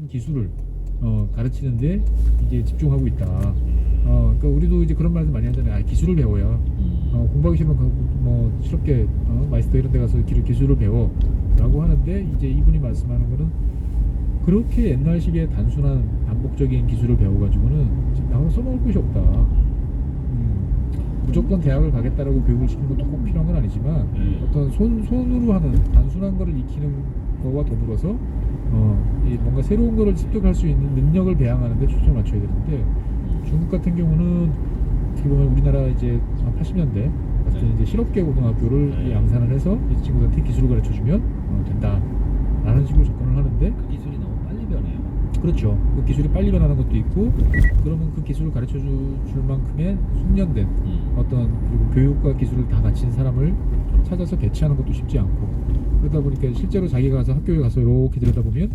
기술을 가르치는데 이제 집중하고 있다. 그러니까 우리도 이제 그런 말도 많이 하잖아요. 기술을 배워야 공부하기 싫으면 뭐 실업계 마이스터 이런 데 가서 기술을 배워라고 하는데, 이제 이분이 말씀하는 거는 그렇게 옛날식의 단순한 반복적인 기술을 배워가지고는 나무 써먹을 곳이 없다. 무조건 대학을 가겠다라고 교육을 시키는 것도 꼭 필요한 건 아니지만 어떤 손으로 하는 단순한 거를 익히는 거와 더불어서 이 뭔가 새로운 거를 습득할 수 있는 능력을 배양하는 데 초점을 맞춰야 되는데, 중국 같은 경우는 어떻게 보면 우리나라 이제 80년대 같은 이제 실업계 고등학교를 양산을 해서 이 친구들한테 기술을 가르쳐 주면 된다 라는 식으로 접근을 하는데, 그 기술이 너무 빨리 변해요. 그렇죠. 그 기술이 빨리 변하는 것도 있고, 그러면 그 기술을 가르쳐 줄 만큼의 숙련된 어떤, 그리고 교육과 기술을 다 갖춘 사람을 찾아서 배치하는 것도 쉽지 않고, 그러다 보니까 실제로 자기가 가서 학교에 가서 이렇게 들여다보면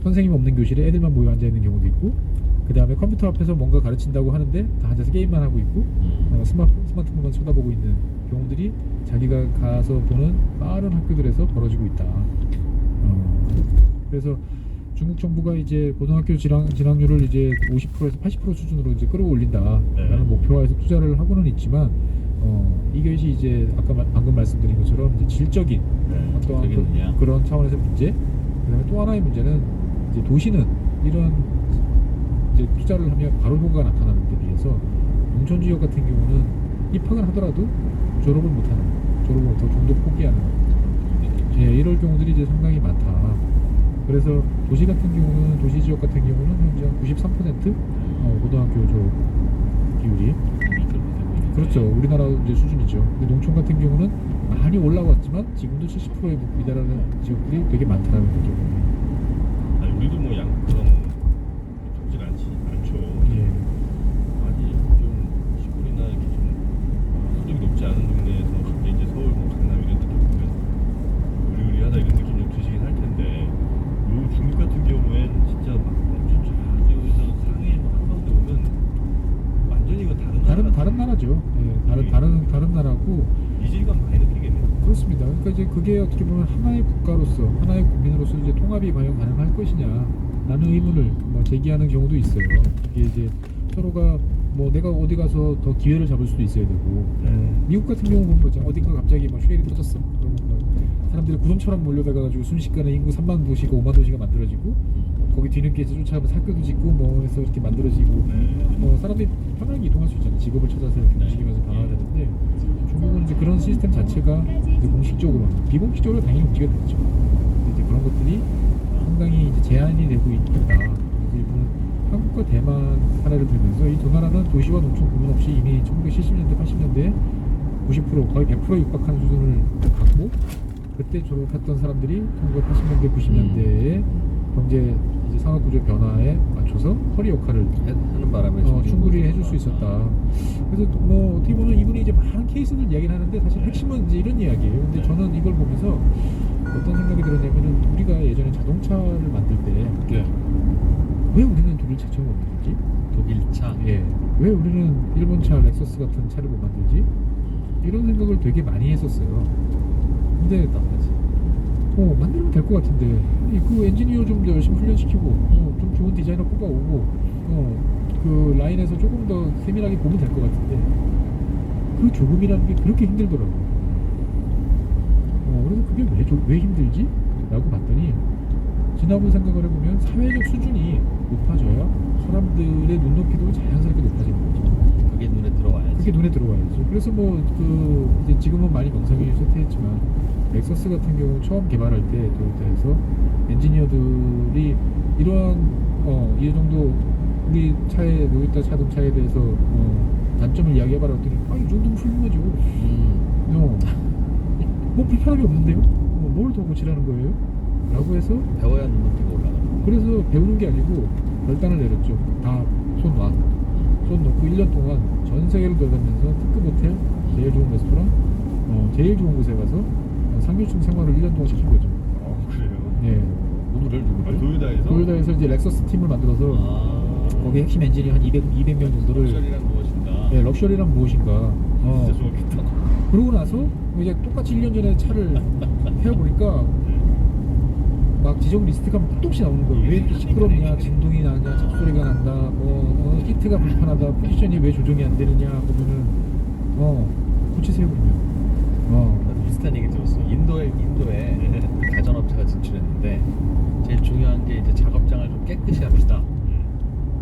선생님 없는 교실에 애들만 모여 앉아 있는 경우도 있고, 그 다음에 컴퓨터 앞에서 뭔가 가르친다고 하는데 다 앉아서 게임만 하고 있고, 스마트폰만 쳐다보고 있는 경우들이 자기가 가서 보는 빠른 학교들에서 벌어지고 있다. 그래서 중국 정부가 이제 고등학교 진학률을 이제 50%에서 80% 수준으로 이제 끌어올린다라는 목표화해서 투자를 하고는 있지만, 이것이 이제 아까 방금 말씀드린 것처럼 이제 질적인 어떤 그런 차원에서 문제, 그다음에 또 하나의 문제는 이제 도시는 이런 이제 투자를 하면 바로 효과가 나타나는 데 비해서 농촌 지역 같은 경우는 입학을 하더라도 졸업을 못하는, 졸업을 못하고 중도 포기하는, 이럴 경우들이 이제 상당히 많다. 그래서 도시 같은 경우는, 도시 지역 같은 경우는 현재 93% 고등학교 졸업 비율이, 그렇죠, 우리나라 이제 수준이죠. 근데 농촌 같은 경우는 많이 올라왔지만 지금도 70%에 미달하는 지역들이 되게 많다는 거죠. 아니, 우리도 뭐 그런 적지 않죠. 아니, 좀 시골이나 이렇게 좀 소득이 높지 않은 동네에서 갑자기 이제 서울, 뭐 강남 이런 데 보면 의리의리하다 이런 느낌 좀 드시긴 할 텐데, 요 중국 같은 경우엔 진짜 막 엄청 쫙 여기서 상해 한가운데 오면 완전히 이거 다른 나라죠. 다른 나라고 이질감 많이 느끼겠네요. 그렇습니다. 그러니까 이제 그게 어떻게 보면 하나의 국가로서, 하나의 국민으로서 이제 통합이 과연 가능할 것이냐라는 의문을 제기하는 경우도 있어요. 이게 이제 서로가 내가 어디 가서 더 기회를 잡을 수도 있어야 되고, 미국 같은 경우 보면 그렇죠. 어딘가 갑자기 쉐일이 터졌어. 그러면 사람들이 구름처럼 몰려다가가지고 순식간에 인구 3만 도시가 5만 도시가 만들어지고, 거기 뒤늦게 쫓아가면서 학교도 짓고 해서 이렇게 만들어지고, 사람들이 편하게 이동할 수 있잖아요. 직업을 찾아서 이렇게 움직이면서 방황을 하는데, 중국은 이제 그런 시스템 자체가 이제 공식적으로, 비공식적으로 당연히 움직여야 되죠. 근데 이제 그런 것들이 상당히 이제 제한이 되고 있다. 이제 이거는 한국과 대만 사례를 들면서 이 두 나라는 도시와 농촌 구분 없이 이미 1970년대, 80년대 90% 거의 100% 육박한 수준을 갖고, 그때 졸업했던 사람들이 1980년대, 90년대에 경제 이제 산업 구조 변화에 맞춰서 허리 역할을 하는 바람에 충분히 해줄 수 있었다. 그래서 어떻게 보면 이분이 이제 많은 케이스들 이야기를 하는데, 사실 핵심은 이제 이런 이야기예요. 근데 저는 이걸 보면서 어떤 생각이 들었냐면은, 우리가 예전에 자동차를 만들 때 왜 우리는 독일차처럼 못 만들지? 독일차. 왜 우리는 일본차 렉서스 같은 차를 못 만들지? 이런 생각을 되게 많이 했었어요. 근데 만들면 될 것 같은데, 그 엔지니어 좀 더 열심히 훈련시키고, 좀 좋은 디자이너 뽑아오고, 그 라인에서 조금 더 세밀하게 보면 될 것 같은데, 그 조금이라는 게 그렇게 힘들더라고요. 그래서 그게 왜 힘들지? 라고 봤더니, 지나고 생각을 해보면 사회적 수준이 높아져야 사람들의 눈높이도 자연스럽게 높아지는 거죠. 그게 눈에 들어와야지. 그게 눈에 들어와야죠. 그래서 이제 지금은 많이 명성이 쇠퇴했지만, 렉서스 같은 경우 처음 개발할 때 도요타에서 엔지니어들이 이러한 이 정도 우리 차의 도요타 자동차에 대해서 단점을 이야기해봐라 했더니, 이 정도면 훌륭하죠. 뭐 불편함이 없는데요? 뭘 더 고치라는 거예요? 라고 해서 배워야 눈높이가 올라가요. 그래서 배우는 게 아니고 결단을 내렸죠. 다 손 놓고 1년 동안 전 세계를 돌아다니면서 특급 호텔, 제일 좋은 레스토랑, 제일 좋은 곳에 가서 상류층 생활을 1년 동안 시킨 거죠. 그래요? 누구를? 도요타에서 이제 렉서스 팀을 만들어서 거기 핵심 엔지니어 한 200명 정도를, 럭셔리란 무엇인가? 럭셔리란 무엇인가. 진짜 좋았겠다. 그러고 나서 이제 똑같이 1년 전에 차를 해보니까 막 지정 리스트가 끝도 없이 나오는 거예요. 왜 이렇게 시끄럽냐, 진동이 나냐, 잡소리가 난다, 히트가 불편하다, 포지션이 왜 조정이 안 되느냐 보면은 고치세요 그러면. 나도 비슷한 얘기 들었어. 인도에 가전업체가 진출했는데 제일 중요한 게 이제 작업장을 좀 깨끗이 합시다.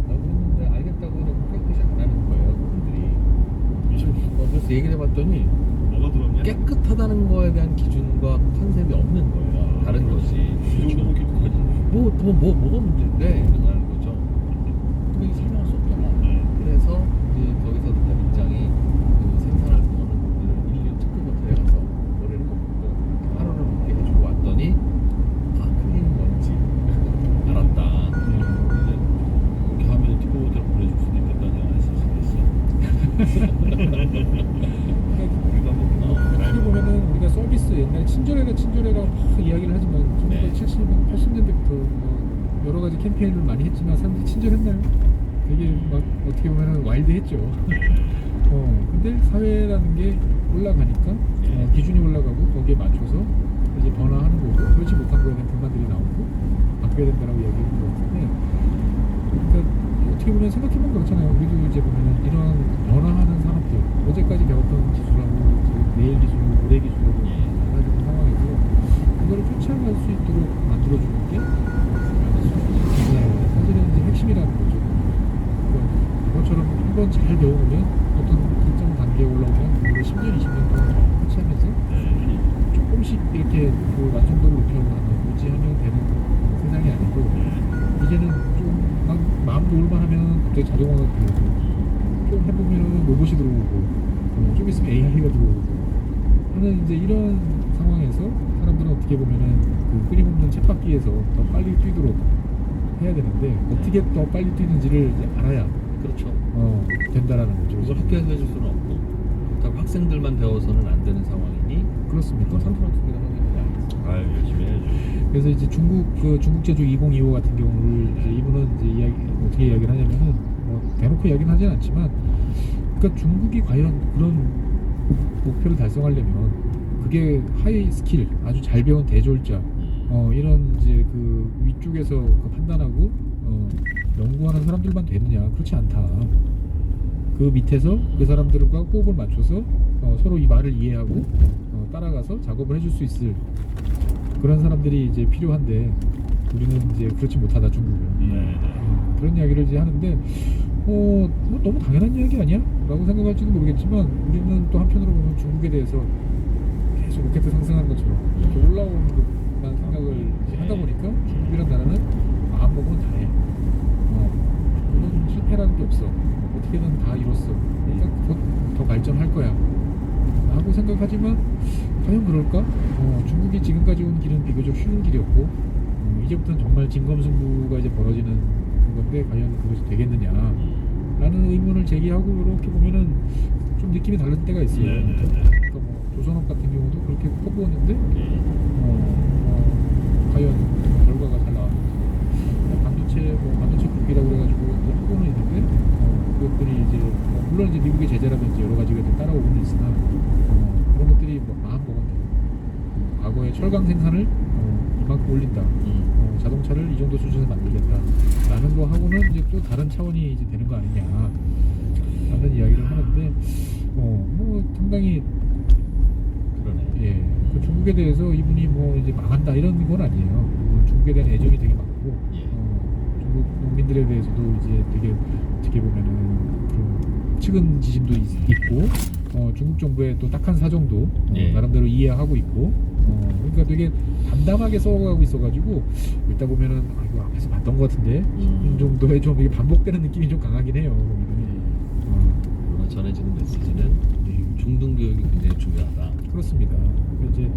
라고 했는데 알겠다고 그러고 깨끗이 안 하는 거예요, 그분들이. 그래서 얘기를 해봤더니 뭐가 들었냐? 깨끗하다는 거에 대한 기준과 컨셉이 없는 거예요. 다른 거지. 이 정도면 깨끗하지. 뭐가 문제인데 이러는 거죠. 근데 설명할 수 없잖아. 그래서 이제 거기서 일단 민장이 그 생산할 수 없는 분들을 인류 특급 호텔에 가서 머리를 꺾고 하루를 묵게 해주고 왔더니 클린 뭔지 알았다. 근데 그렇게 하면 특급 호텔 보내줄 수도 있겠다냐 했을 수도 있어. 우리가 뭐 어떻게 보면은 우리가 서비스 옛날에 친절해라 막 이야기를 하지만 네. 1970년, 80년대부터 여러 가지 캠페인을 많이 했지만 사람들이 친절했나요? 되게 막 어떻게 보면은 와일드했죠. 근데 사회라는 게 올라가니까 기준이 올라가고 거기에 맞춰서 이제 변화하는 거고 그렇지 못한 거에 대한 불만들이 나오고 바뀌어야 된다라고 이야기하는 것 같은데, 그러니까 어떻게 보면 생각해보면 그렇잖아요. 우리도 이제 보면은 이런 변화하는 산업들, 어제까지 배웠던 기술하고 내일 기술, 모레 기술하고 달라지는 상황에서 그거를 쫓아갈 수 있도록 만들어주는 게 사실은 이제 핵심이라는 거죠. 그러니까 그것처럼 한번 잘 배워오면 어떤 특정 단계에 올라오면 그걸 10년, 20년 동안 터치하면서 조금씩 이렇게 그 완성도를 높여가는 유지하면 되는 세상이 아니고, 이제는 좀 마음 놓을만 하면 갑자기 자동화가 되고, 좀 해보면 로봇이 들어오고, 좀 있으면 AI가 들어오고 하는 이제 이런 상황에서 사람들은 어떻게 보면은 그 끊임없는 쳇바퀴에서 더 빨리 뛰도록 해야 되는데 어떻게 더 빨리 뛰는지를 이제 알아야 그렇죠. 된다라는 거죠. 그걸 학교에서 해줄 수는 없고 그렇다고 학생들만 배워서는 안 되는 상황이니 그렇습니다. 산토랑 두개를 하는 게 열심히 해야죠. 그래서 이제 중국 제조 2025 같은 경우를 이제 이분은 이제 어떻게 이야기를 하냐면은 대놓고 이야기는 하진 않지만, 그러니까 중국이 과연 그런 목표를 달성하려면 그게 하이 스킬 아주 잘 배운 대졸자 이런 이제 그 위쪽에서 그 판단하고 연구하는 사람들만 되느냐, 그렇지 않다. 그 밑에서 그 사람들과 호흡을 맞춰서 서로 이 말을 이해하고 따라가서 작업을 해줄 수 있을 그런 사람들이 이제 필요한데, 우리는 이제 그렇지 못하다 중국은. 그런 이야기를 이제 하는데 뭐 너무 당연한 이야기 아니야? 라고 생각할지도 모르겠지만, 우리는 또 한편으로 보면 중국에 대해서 계속 로켓 상승하는 것처럼 이렇게 올라오는 것만 생각을 이제 하다 보니까 중국이란 나라는 마음 먹으면 다 해. 물론 실패라는 게 없어. 어떻게든 다 이뤘어. 그러니까 곧 더 발전할 거야 하고 생각하지만, 과연 그럴까? 중국이 지금까지 온 길은 비교적 쉬운 길이었고, 이제부터는 정말 진검승부가 이제 벌어지는 건데 과연 그것이 되겠느냐 라는 의문을 제기하고, 이렇게 보면은 좀 느낌이 다른 때가 있어요. 그러니까 뭐 조선업 같은 경우도 그렇게 퍼부었는데 과연 결과가 잘 나왔는지, 반도체 국이라고 그래가지고 하고는 있는데 그것들이 이제 물론 이제 미국의 제재라든지 여러 가지가 좀 따라오고는 있으나 그런 것들이 뭐 마음 먹으면 과거에 철강 생산을 이만큼 올린다, 자동차를 이 정도 수준에서 만들겠다 라는 거 하고는 이제 또 다른 차원이 이제 되는 거 아니냐 라는 이야기를 하는데, 뭐 상당히 그러네. 그 중국에 대해서 이분이 뭐 이제 망한다 이런 건 아니에요. 중국에 대한 애정이 되게 많고, 중국 농민들에 대해서도 이제 되게 어떻게 보면은 그런 측은지심도 있고, 중국 정부의 또 딱한 사정도 나름대로 이해하고 있고, 그러니까 되게 담담하게 써가고 있어가지고 읽다 보면은 이거 앞에서 봤던 것 같은데 이 정도의 좀 이게 반복되는 느낌이 좀 강하긴 해요. 보면은. 그러나 전해지는 메시지는 중등 교육이 굉장히 중요하다. 그렇습니다. 이제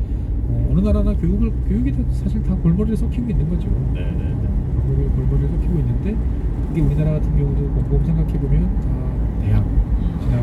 어느 나라나 교육이 사실 다 골머리를 썩히고 있는 거죠. 골머리를 썩히고 있는데, 그게 우리나라 같은 경우도 곰곰 생각해 보면 다 대학 진학을